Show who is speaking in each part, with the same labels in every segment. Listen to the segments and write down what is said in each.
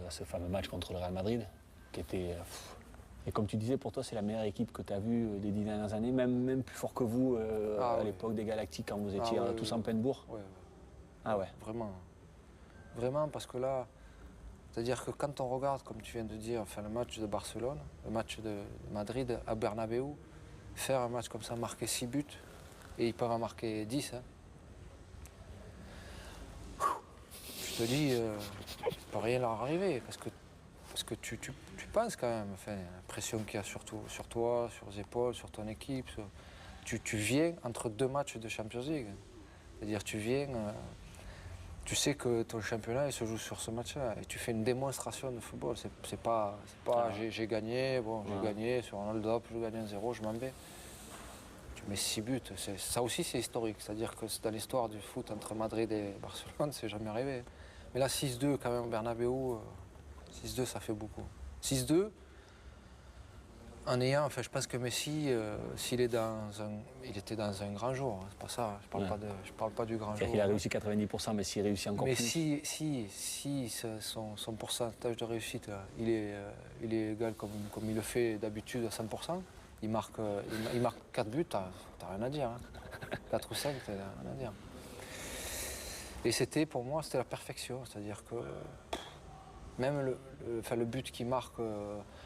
Speaker 1: ce fameux match contre le Real Madrid, qui était... Et comme tu disais, pour toi, c'est la meilleure équipe que tu as vue des 10 dernières années, même plus fort que vous à l'époque des Galactiques, quand vous étiez tous en Penbourg.
Speaker 2: Oui.
Speaker 1: Ah ouais.
Speaker 2: Vraiment. Vraiment, parce que là, c'est-à-dire que quand on regarde, comme tu viens de dire, enfin, le match de Barcelone, le match de Madrid à Bernabéu, faire un match comme ça, marquer 6 buts, et ils peuvent en marquer 10. Hein. Je te dis, il ne peut rien leur arriver, parce que tu penses quand même, enfin, la pression qu'il y a sur toi, sur les épaules, sur ton équipe. Tu viens entre 2 matchs de Champions League. C'est-à-dire tu viens, tu sais que ton championnat il se joue sur ce match-là et tu fais une démonstration de football. C'est pas j'ai gagné, j'ai gagné sur un hold-up, je gagne 1-0, je m'en vais. Tu mets 6 buts, ça aussi c'est historique. C'est-à-dire que dans l'histoire du foot entre Madrid et Barcelone, c'est jamais arrivé. Mais là 6-2 quand même au Bernabéu, 6-2 ça fait beaucoup. 6-2, en ayant, enfin, je pense que Messi, s'il est il était dans un grand jour, c'est pas ça, je parle pas du grand jour.
Speaker 1: Il a réussi 90%, mais s'il réussit encore plus.
Speaker 2: Mais si son pourcentage de réussite, là, il est égal comme il le fait d'habitude à 100%, il marque 4 buts, t'as rien à dire. Hein. 4 ou 5, t'as rien à dire. Et pour moi, c'était la perfection, c'est-à-dire que même le but qui marque,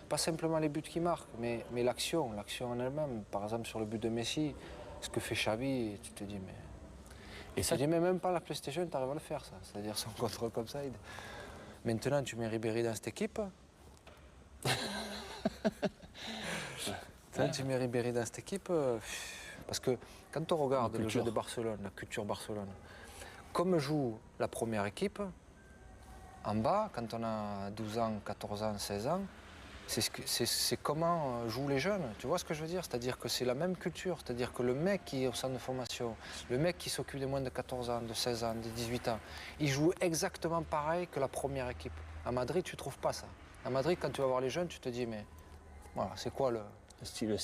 Speaker 2: pas simplement les buts qui marquent, mais l'action en elle-même. Par exemple, sur le but de Messi, ce que fait Xavi, tu te dis, mais... Et ça, mais même pas la PlayStation, tu arrives à le faire, ça. C'est-à-dire son contrôle comme ça. Maintenant, tu mets Ribéry dans cette équipe. Tu mets Ribéry dans cette équipe. Parce que quand on regarde le jeu de Barcelone, la culture Barcelone, comme joue la première équipe, en bas, quand on a 12 ans, 14 ans, 16 ans, c'est comment jouent les jeunes. Tu vois ce que je veux dire? C'est-à-dire que c'est la même culture. C'est-à-dire que le mec qui est au centre de formation, le mec qui s'occupe des moins de 14 ans, de 16 ans, de 18 ans, il joue exactement pareil que la première équipe. À Madrid, tu ne trouves pas ça. À Madrid, quand tu vas voir les jeunes, tu te dis, mais voilà, c'est quoi le style